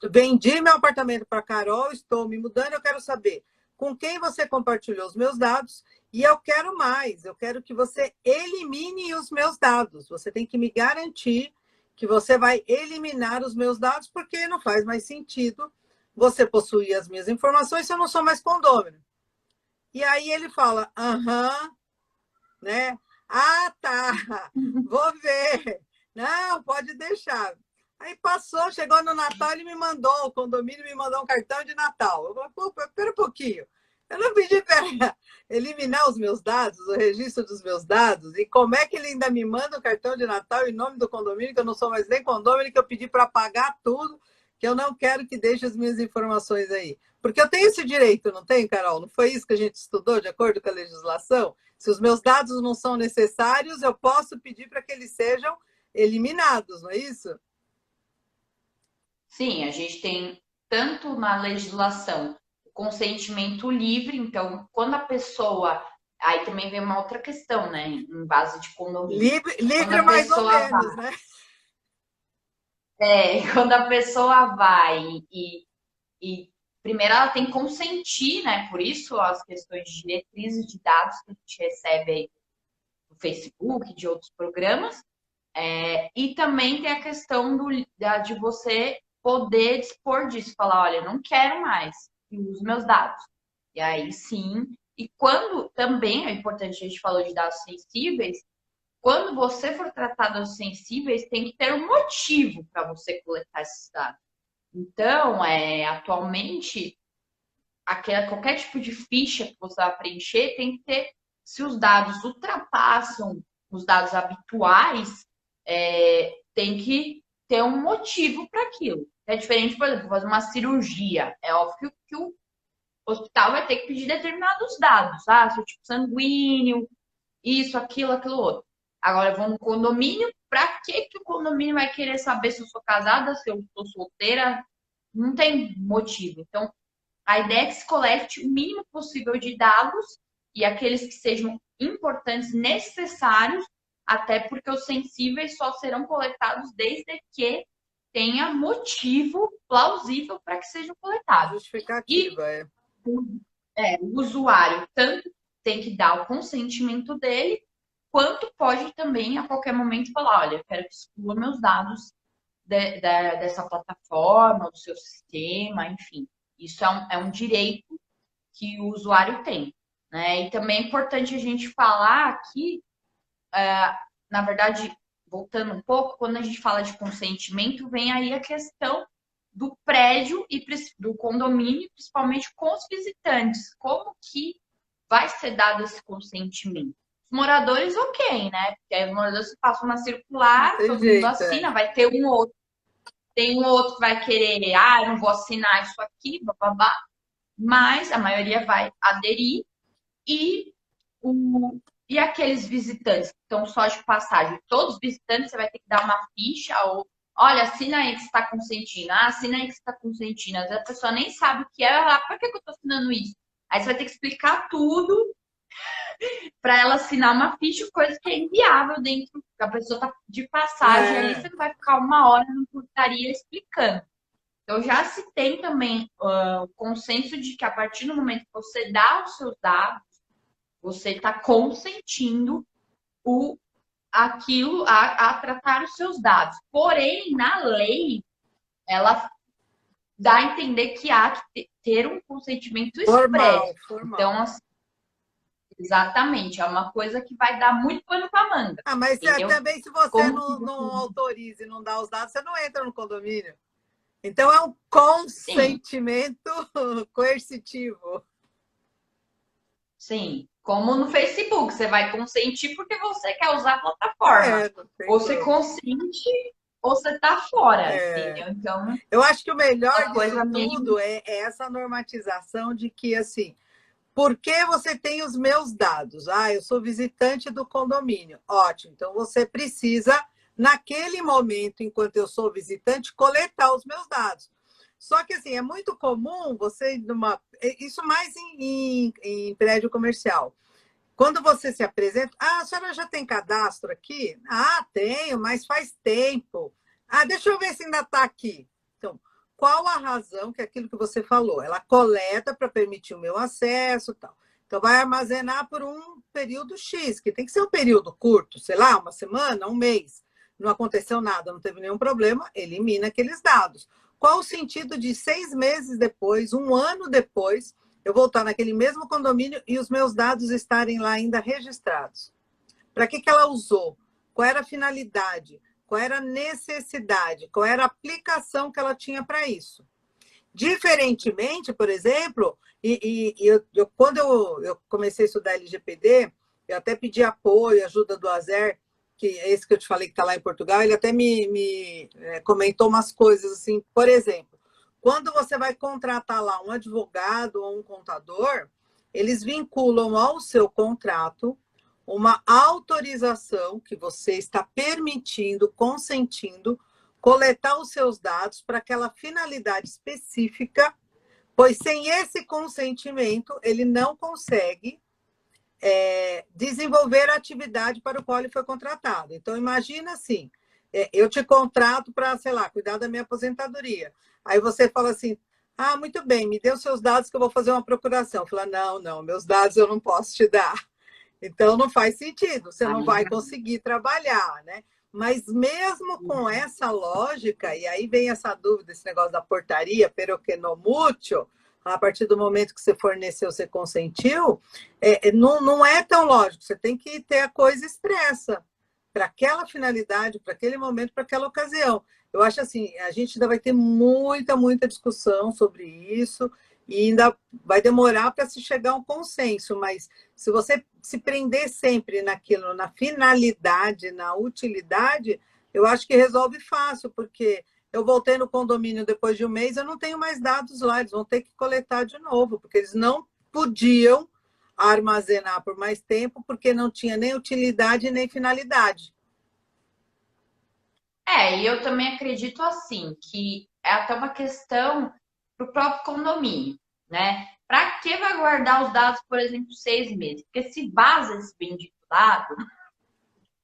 Vendi meu apartamento para a Carol, estou me mudando, eu quero saber com quem você compartilhou os meus dados e eu quero mais, eu quero que você elimine os meus dados. Você tem que me garantir que você vai eliminar os meus dados, porque não faz mais sentido você possuir as minhas informações se eu não sou mais condômino. E aí ele fala, né? Ah, tá, vou ver. Não, pode deixar. Aí passou, chegou no Natal, ele me mandou, o condomínio me mandou um cartão de Natal. Eu falei, pô, espera um pouquinho. Eu não pedi para eliminar os meus dados, o registro dos meus dados, e como é que ele ainda me manda o cartão de Natal em nome do condomínio, que eu não sou mais nem condomínio, que eu pedi para pagar tudo, que eu não quero que deixe as minhas informações aí. Porque eu tenho esse direito, não tenho, Carol? Não foi isso que a gente estudou, de acordo com a legislação? Se os meus dados não são necessários, eu posso pedir para que eles sejam eliminados, não é isso? Sim, a gente tem tanto na legislação o consentimento livre, então, quando a pessoa. Aí também vem uma outra questão, né? Em base de condomínio. Quando Livre a mais ou pessoa menos, né? quando a pessoa vai e primeiro ela tem que consentir, né? Por isso as questões de diretrizes de dados que a gente recebe aí do Facebook, de outros programas. E também tem a questão de você poder dispor disso, falar, olha, não quero mais que use meus dados. E aí sim. E quando também é importante, a gente falou de dados sensíveis, quando você for tratar dados sensíveis, tem que ter um motivo para você coletar esses dados. Então, atualmente, qualquer tipo de ficha que você vai preencher tem que ter, se os dados ultrapassam os dados habituais, tem que ter um motivo para aquilo. É diferente, por exemplo, fazer uma cirurgia. É óbvio que o hospital vai ter que pedir determinados dados. Ah, seu tipo sanguíneo, isso, aquilo outro. Agora, eu vou no condomínio, para que o condomínio vai querer saber se eu sou casada, se eu sou solteira? Não tem motivo. Então, a ideia é que se colete o mínimo possível de dados e aqueles que sejam importantes, necessários, até porque os sensíveis só serão coletados desde que tenha motivo plausível para que sejam coletados. Justificativa, o usuário tanto tem que dar o consentimento dele, quanto pode também a qualquer momento falar, olha, eu quero que exclua meus dados dessa plataforma, do seu sistema, enfim. Isso é um direito que o usuário tem. Né? E também é importante a gente falar aqui, na verdade, voltando um pouco, quando a gente fala de consentimento, vem aí a questão do prédio e do condomínio, principalmente com os visitantes. Como que vai ser dado esse consentimento? Os moradores, ok, né? Porque aí os moradores passam uma circular, todo mundo assina, vai ter um outro. Tem um outro que vai querer, eu não vou assinar isso aqui, bababá. Mas a maioria vai aderir e aqueles visitantes que estão só de passagem, todos os visitantes você vai ter que dar uma ficha ou olha, assina aí que você está consentindo. Assina aí que você está consentindo. Às vezes a pessoa nem sabe o que é. Por que eu estou assinando isso? Aí você vai ter que explicar tudo para ela assinar uma ficha, coisa que é inviável dentro. A pessoa está de passagem ali, você não vai ficar uma hora na portaria explicando. Então, já se tem também o consenso de que a partir do momento que você dá os seus dados, você está consentindo aquilo a tratar os seus dados. Porém, na lei, ela dá a entender que há que ter um consentimento expresso. Formal. Então, assim, exatamente, é uma coisa que vai dar muito pano para manga. Ah, mas também se você não você... autoriza e não dá os dados, você não entra no condomínio. Então é um consentimento coercitivo. Sim, como no Facebook, você vai consentir porque você quer usar a plataforma. Ou você consente ou você tá fora, entendeu? Então, eu acho que o melhor disso tudo é essa normatização de que, assim, por que você tem os meus dados? Ah, eu sou visitante do condomínio. Ótimo, então você precisa, naquele momento, enquanto eu sou visitante, coletar os meus dados. Só que, assim, é muito comum você, isso mais em prédio comercial. Quando você se apresenta, a senhora já tem cadastro aqui? Ah, tenho, mas faz tempo. Ah, deixa eu ver se ainda está aqui. Então, qual a razão que aquilo que você falou? Ela coleta para permitir o meu acesso e tal. Então, vai armazenar por um período X, que tem que ser um período curto, sei lá, uma semana, um mês. Não aconteceu nada, não teve nenhum problema, elimina aqueles dados. Qual o sentido de 6 meses depois, um ano depois, eu voltar naquele mesmo condomínio e os meus dados estarem lá ainda registrados? Para que ela usou? Qual era a finalidade? Qual era a necessidade? Qual era a aplicação que ela tinha para isso? Diferentemente, por exemplo, quando eu comecei a estudar LGPD, eu até pedi apoio, ajuda do Azer, que é esse que eu te falei que está lá em Portugal, ele até me comentou umas coisas assim, por exemplo, quando você vai contratar lá um advogado ou um contador, eles vinculam ao seu contrato uma autorização que você está permitindo, consentindo, coletar os seus dados para aquela finalidade específica, pois sem esse consentimento, ele não consegue desenvolver a atividade para o qual ele foi contratado. Então, imagina assim, eu te contrato para, sei lá, cuidar da minha aposentadoria. Aí você fala assim, ah, muito bem, me dê os seus dados que eu vou fazer uma procuração. Fala, não, meus dados eu não posso te dar. Então, não faz sentido, você não vai conseguir trabalhar, né? Mas mesmo com essa lógica, e aí vem essa dúvida, esse negócio da portaria, pero que no mucho, a partir do momento que você forneceu, você consentiu, não é tão lógico, você tem que ter a coisa expressa para aquela finalidade, para aquele momento, para aquela ocasião. Eu acho assim, a gente ainda vai ter muita discussão sobre isso, e ainda vai demorar para se chegar a um consenso, mas se você se prender sempre naquilo, na finalidade, na utilidade, eu acho que resolve fácil, porque eu voltei no condomínio depois de um mês, eu não tenho mais dados lá, eles vão ter que coletar de novo, porque eles não podiam armazenar por mais tempo, porque não tinha nem utilidade nem finalidade. E eu também acredito assim, que é até uma questão para o próprio condomínio, né? Para que vai guardar os dados, por exemplo, 6 meses? Porque se vaza esse bendito dado.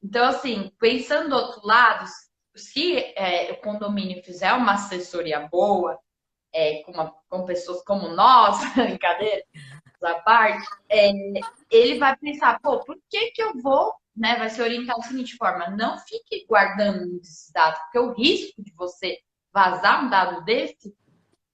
Então, assim, pensando do outro lado, se o condomínio fizer uma assessoria boa, com pessoas como nós, brincadeira, à parte, ele vai pensar, pô, por que eu vou, né? Vai se orientar da seguinte forma: não fique guardando esses dados, porque o risco de você vazar um dado desse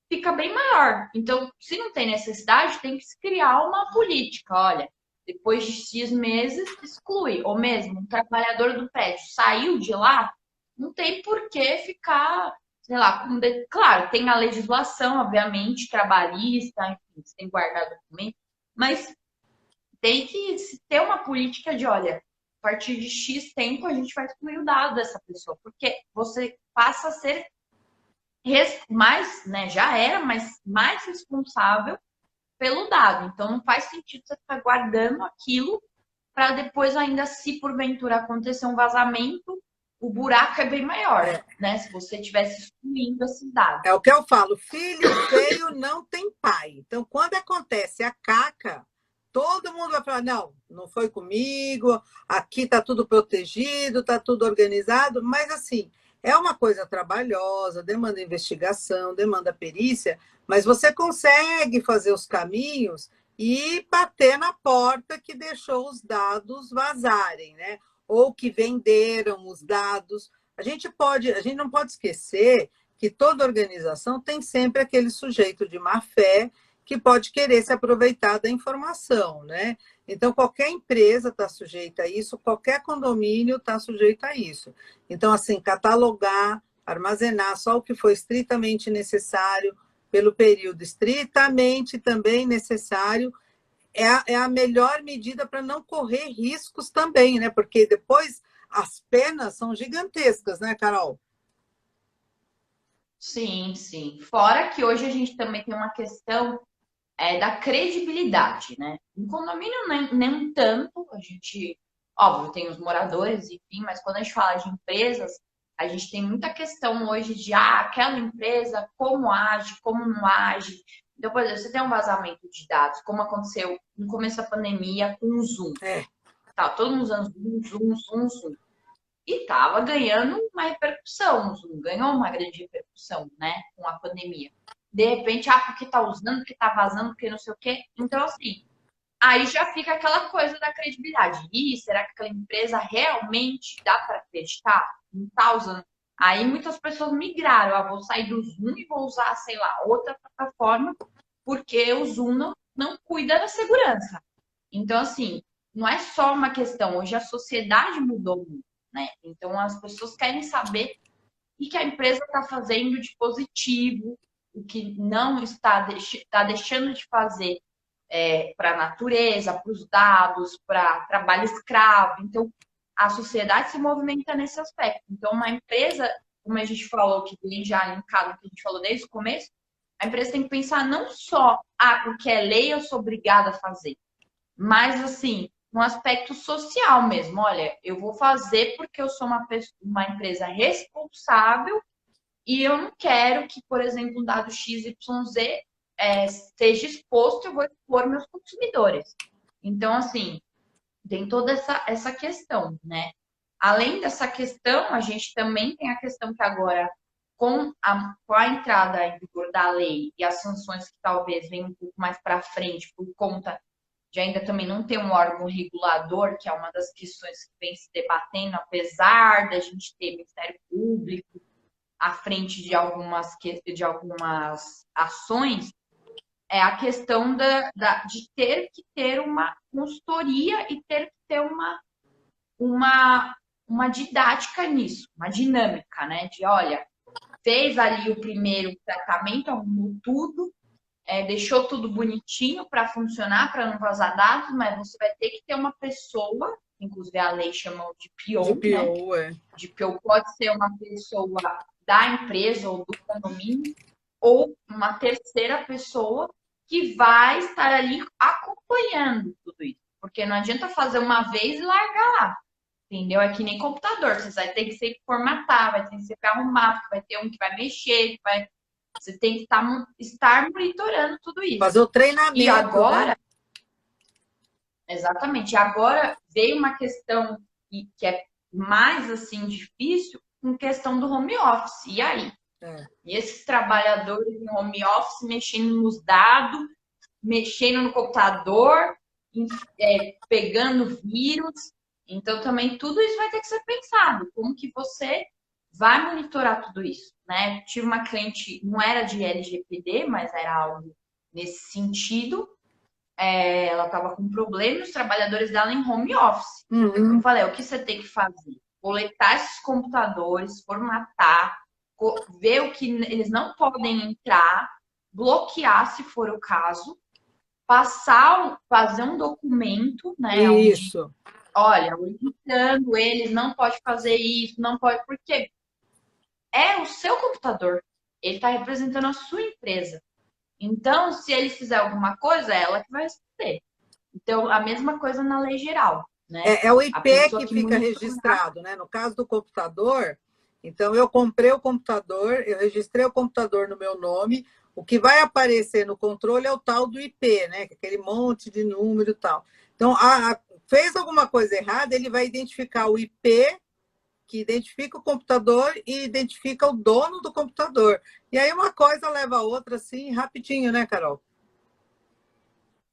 fica bem maior. Então, se não tem necessidade, tem que se criar uma política. Olha, depois de X meses, exclui. Ou mesmo, um trabalhador do prédio saiu de lá, não tem por que ficar, sei lá, claro, tem a legislação, obviamente, trabalhista, enfim, você tem que guardar documento, mas tem que ter uma política de, olha, a partir de X tempo a gente vai excluir o dado dessa pessoa, porque você passa a ser mais, né, já era, mas mais responsável pelo dado. Então, não faz sentido você ficar guardando aquilo para depois, ainda se porventura acontecer um vazamento, o buraco é bem maior, né? Se você tivesse excluindo esses dados. É o que eu falo, filho feio não tem pai. Então, quando acontece a caca, todo mundo vai falar, não foi comigo, aqui está tudo protegido, está tudo organizado, mas assim, é uma coisa trabalhosa, demanda investigação, demanda perícia, mas você consegue fazer os caminhos e bater na porta que deixou os dados vazarem, né? ou que venderam os dados. A gente não pode esquecer que toda organização tem sempre aquele sujeito de má fé que pode querer se aproveitar da informação, né? Então, qualquer empresa está sujeita a isso, qualquer condomínio está sujeito a isso. Então, assim, catalogar, armazenar só o que foi estritamente necessário, pelo período estritamente também necessário, é a melhor medida para não correr riscos também, né? Porque depois as penas são gigantescas, né, Carol? Sim, sim. Fora que hoje a gente também tem uma questão da credibilidade, né? Em condomínio nem tanto, a gente, óbvio, tem os moradores, enfim, mas quando a gente fala de empresas, a gente tem muita questão hoje de aquela empresa, como age, como não age. Então, por exemplo, você tem um vazamento de dados, como aconteceu no começo da pandemia com o Zoom. É. Tá, todo mundo usando Zoom. E tava ganhando uma repercussão, o Zoom ganhou uma grande repercussão, né, com a pandemia. De repente, porque tá usando, porque tá vazando, porque não sei o quê. Então, assim, aí já fica aquela coisa da credibilidade. Ih, será que aquela empresa realmente dá para acreditar? Não tá usando. Aí muitas pessoas migraram. Vou sair do Zoom e vou usar, sei lá, outra plataforma, porque o Zoom não cuida da segurança. Então, assim, não é só uma questão. Hoje a sociedade mudou muito, né? Então, as pessoas querem saber o que a empresa está fazendo de positivo, o que não está deixando de fazer para a natureza, para os dados, para trabalho escravo. Então, a sociedade se movimenta nesse aspecto. Então, uma empresa, como a gente falou, que vem já linkado, que a gente falou desde o começo, a empresa tem que pensar não só, porque é lei, eu sou obrigada a fazer, mas assim, no aspecto social mesmo. Olha, eu vou fazer porque eu sou uma empresa responsável e eu não quero que, por exemplo, um dado XYZ seja exposto, eu vou expor meus consumidores. Então, assim, tem toda essa questão, né? Além dessa questão, a gente também tem a questão que agora, com a entrada em vigor da lei e as sanções que talvez venham um pouco mais para frente, por conta de ainda também não ter um órgão regulador, que é uma das questões que vem se debatendo, apesar da gente ter Ministério Público à frente de algumas ações, é a questão de ter que ter uma consultoria e ter que ter uma didática nisso, uma dinâmica, né? De, olha, fez ali o primeiro tratamento, arrumou tudo, deixou tudo bonitinho para funcionar, para não vazar dados, mas você vai ter que ter uma pessoa, inclusive a lei chama de De PO, né? PO, é. De PO pode ser uma pessoa da empresa ou do condomínio, ou uma terceira pessoa que vai estar ali acompanhando tudo isso. Porque não adianta fazer uma vez e largar lá. Entendeu? É que nem computador. Você vai ter que sempre formatar, vai ter que sempre arrumar, vai ter um que vai mexer, você tem que estar monitorando tudo isso. Fazer o treinamento. E agora, né? Exatamente, agora veio uma questão que é mais assim difícil, com questão do home office. E aí? E esses trabalhadores em home office mexendo nos dados, mexendo no computador, pegando vírus. Então, também tudo isso vai ter que ser pensado. Como que você vai monitorar tudo isso, né? Tive uma cliente, não era de LGPD, mas era algo nesse sentido. Ela estava com problemas, os trabalhadores dela em home office. Eu falei, o que você tem que fazer? Coletar esses computadores, formatar, ver o que eles não podem entrar, bloquear se for o caso, fazer um documento, né? Isso. Onde, olha, orientando eles, não pode fazer isso, não pode, porque é o seu computador, ele está representando a sua empresa. Então, se ele fizer alguma coisa, é ela que vai responder. Então, a mesma coisa na lei geral, né? É o IP que fica registrado, né? No caso do computador, então eu comprei o computador, eu registrei o computador no meu nome, o que vai aparecer no controle é o tal do IP, né? Aquele monte de número e tal. Então, fez alguma coisa errada, ele vai identificar o IP, que identifica o computador e identifica o dono do computador. E aí uma coisa leva a outra, assim, rapidinho, né, Carol?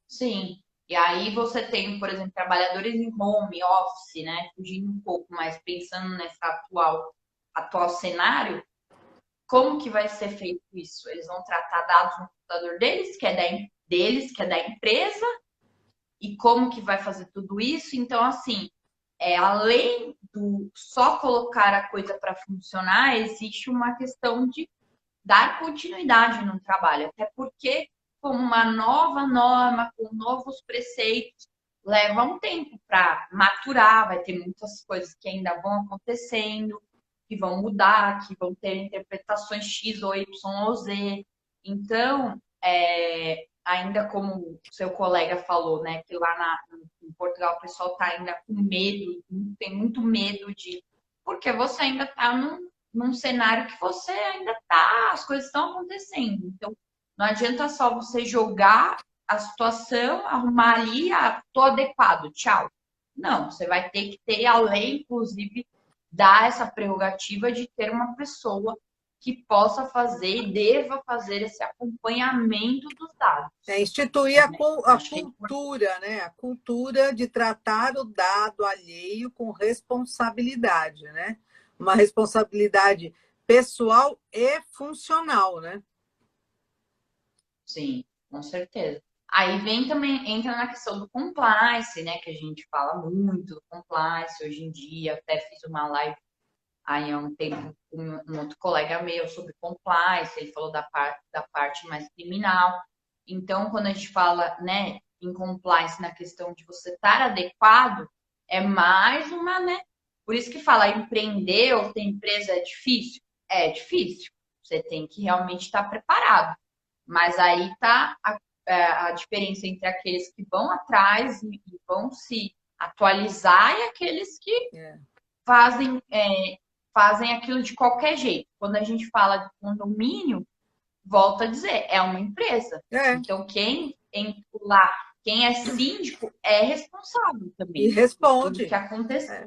Sim. E aí você tem, por exemplo, trabalhadores em home office, né? Fugindo um pouco, mas pensando nesse atual cenário, como que vai ser feito isso? Eles vão tratar dados no computador deles, que é da empresa, e como que vai fazer tudo isso? Então, assim, além do só colocar a coisa para funcionar, existe uma questão de dar continuidade no trabalho, até porque, como uma nova norma, com novos preceitos, leva um tempo para maturar, vai ter muitas coisas que ainda vão acontecendo, que vão mudar, que vão ter interpretações X ou Y ou Z. Então, ainda como o seu colega falou, né, que lá em Portugal o pessoal está ainda com medo, tem muito medo porque você ainda está num cenário que você ainda tá, as coisas estão acontecendo. Então, não adianta só você jogar a situação, arrumar ali, tô adequado, tchau. Não, você vai ter que ter a lei, inclusive, dar essa prerrogativa de ter uma pessoa que possa fazer e deva fazer esse acompanhamento dos dados. Instituir a cultura, né? A cultura de tratar o dado alheio com responsabilidade, né? Uma responsabilidade pessoal e funcional, né? Sim, com certeza. Aí vem também, entra na questão do compliance, né? Que a gente fala muito do compliance hoje em dia. Até fiz uma live aí há um tempo com um outro colega meu sobre compliance, ele falou da parte mais criminal. Então, quando a gente fala, né, em compliance na questão de você estar adequado, é mais uma, né? Por isso que fala empreender ou ter empresa é difícil. É difícil. Você tem que realmente estar preparado. Mas aí está a diferença entre aqueles que vão atrás e vão se atualizar e aqueles que fazem, fazem aquilo de qualquer jeito. Quando a gente fala de condomínio, volta a dizer, é uma empresa. Então, quem lá, quem é síndico, é responsável também. E responde. Tudo que aconteceu.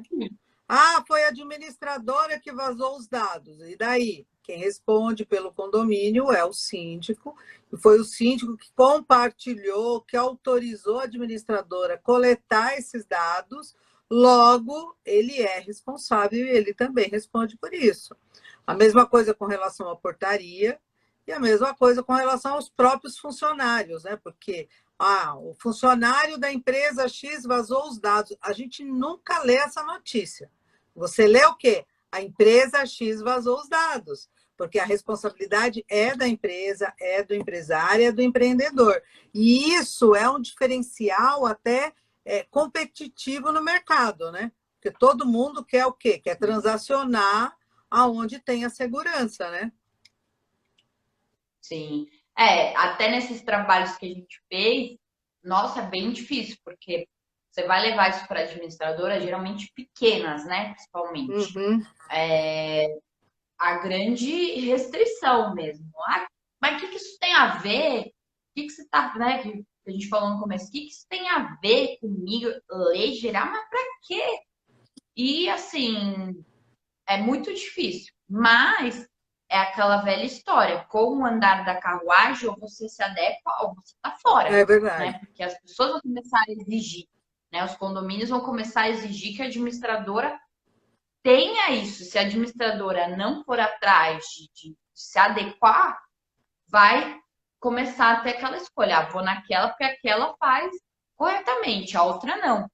Ah, foi a administradora que vazou os dados. E daí? Quem responde pelo condomínio é o síndico. E foi o síndico que compartilhou, que autorizou a administradora a coletar esses dados. Logo, ele é responsável e ele também responde por isso. A mesma coisa com relação à portaria e a mesma coisa com relação aos próprios funcionários, né? Porque o funcionário da empresa X vazou os dados. A gente nunca lê essa notícia. Você lê o quê? A empresa X vazou os dados, porque a responsabilidade é da empresa, é do empresário, é do empreendedor. E isso é um diferencial até competitivo no mercado, né? Porque todo mundo quer o quê? Quer transacionar aonde tem a segurança, né? Sim. Até nesses trabalhos que a gente fez, nossa, é bem difícil, porque você vai levar isso para administradoras, geralmente pequenas, né? Principalmente. Uhum. A grande restrição mesmo. Mas o que isso tem a ver? O que você tá, né? Que a gente falou no começo, o que isso tem a ver comigo? Ler geral, mas pra quê? E assim, é muito difícil. Mas é aquela velha história. Com o andar da carruagem, ou você se adequa ou você tá fora. É verdade. Né? Porque as pessoas vão começar a exigir, né? Os condomínios vão começar a exigir que a administradora tenha isso. Se a administradora não for atrás de se adequar, vai começar a ter aquela escolha. Vou naquela porque aquela faz corretamente, a outra não.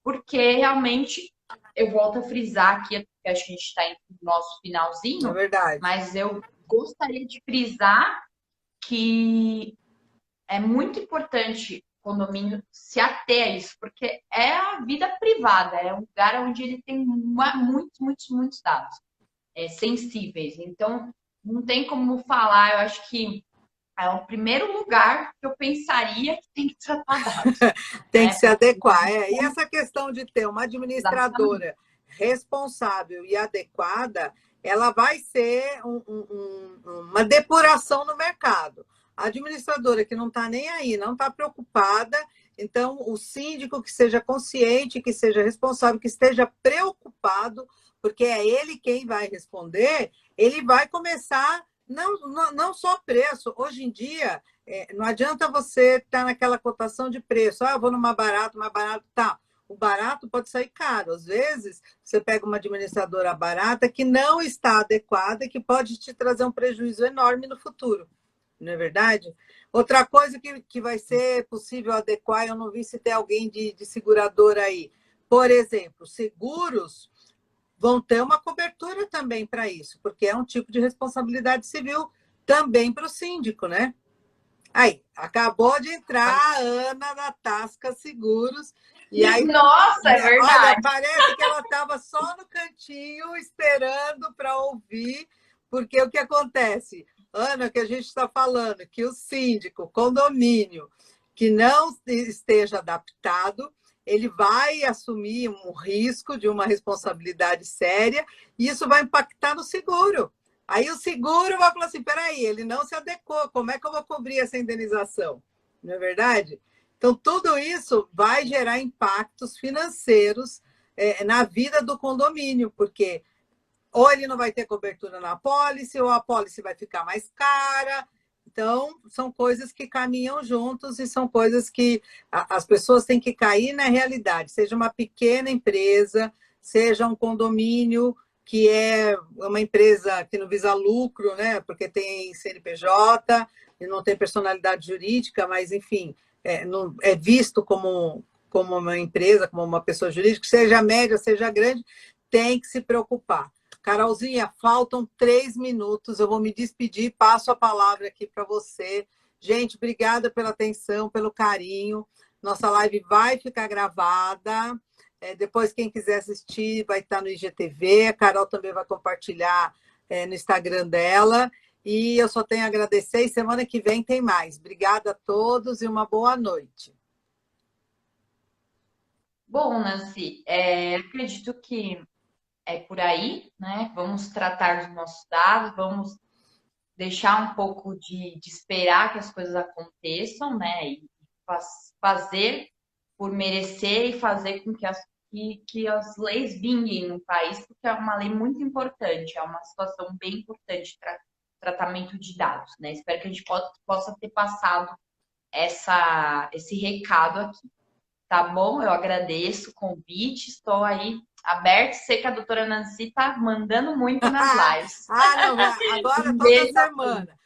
Porque realmente, eu volto a frisar aqui, acho que a gente está no nosso finalzinho, é verdade. Mas eu gostaria de frisar que é muito importante o condomínio se ater a isso, porque é a vida privada, é um lugar onde ele tem muitos dados sensíveis. Então, não tem como falar, eu acho que é o primeiro lugar que eu pensaria que tem que tratar dados. Tem que se adequar. E essa questão de ter uma administradora responsável e adequada, ela vai ser uma depuração no mercado. A administradora que não está nem aí, não está preocupada, então o síndico que seja consciente, que seja responsável, que esteja preocupado, porque é ele quem vai responder, ele vai começar Não só preço. Hoje em dia, não adianta você estar naquela cotação de preço. Ah, eu vou numa barata, mais barato, tá. O barato pode sair caro. Às vezes, você pega uma administradora barata que não está adequada e que pode te trazer um prejuízo enorme no futuro. Não é verdade? Outra coisa que vai ser possível adequar, eu não vi se tem alguém de seguradora aí. Por exemplo, seguros vão ter uma cobertura também para isso, porque é um tipo de responsabilidade civil também para o síndico, né? Aí, acabou de entrar a Ana da Tasca Seguros, e aí, Nossa, é olha, verdade. parece que ela estava só no cantinho esperando para ouvir, porque o que acontece? Ana, o que a gente está falando, que o síndico, o condomínio, que não esteja adaptado, ele vai assumir um risco de uma responsabilidade séria, e isso vai impactar no seguro. Aí o seguro vai falar assim, peraí, ele não se adequou, como é que eu vou cobrir essa indenização? Não é verdade? Então, tudo isso vai gerar impactos financeiros na vida do condomínio, porque ou ele não vai ter cobertura na apólice, ou a apólice vai ficar mais cara. Então, são coisas que caminham juntos e são coisas que as pessoas têm que cair na realidade, seja uma pequena empresa, seja um condomínio que é uma empresa que não visa lucro, né? Porque tem CNPJ e não tem personalidade jurídica, mas, enfim, é visto como uma empresa, como uma pessoa jurídica, seja média, seja grande, tem que se preocupar. Carolzinha, faltam 3 minutos, eu vou me despedir, passo a palavra aqui para você. Gente, obrigada pela atenção, pelo carinho. Nossa live vai ficar gravada. Depois, quem quiser assistir, vai estar no IGTV. A Carol também vai compartilhar no Instagram dela. E eu só tenho a agradecer, e semana que vem tem mais. Obrigada a todos e uma boa noite. Bom, Nancy, acredito que é por aí, né? Vamos tratar dos nossos dados, vamos deixar um pouco de esperar que as coisas aconteçam, né? E fazer por merecer e fazer com que as leis vinguem no país, porque é uma lei muito importante, é uma situação bem importante para tratamento de dados, né? Espero que a gente possa ter passado esse recado aqui. Tá bom? Eu agradeço o convite, estou aí aberto. Sei que a doutora Nancy tá mandando muito nas lives. Não, agora Um toda beijo a todos. semana.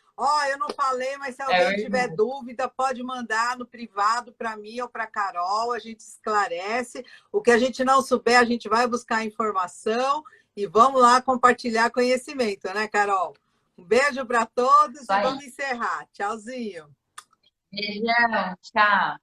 Eu não falei, mas se É alguém tiver verdade. dúvida, pode mandar no privado para mim ou para a Carol, a gente esclarece. O que a gente não souber, a gente vai buscar informação e vamos lá compartilhar conhecimento, né, Carol? Um beijo para todos Isso e aí. vamos encerrar. Tchauzinho. Beijão, tchau.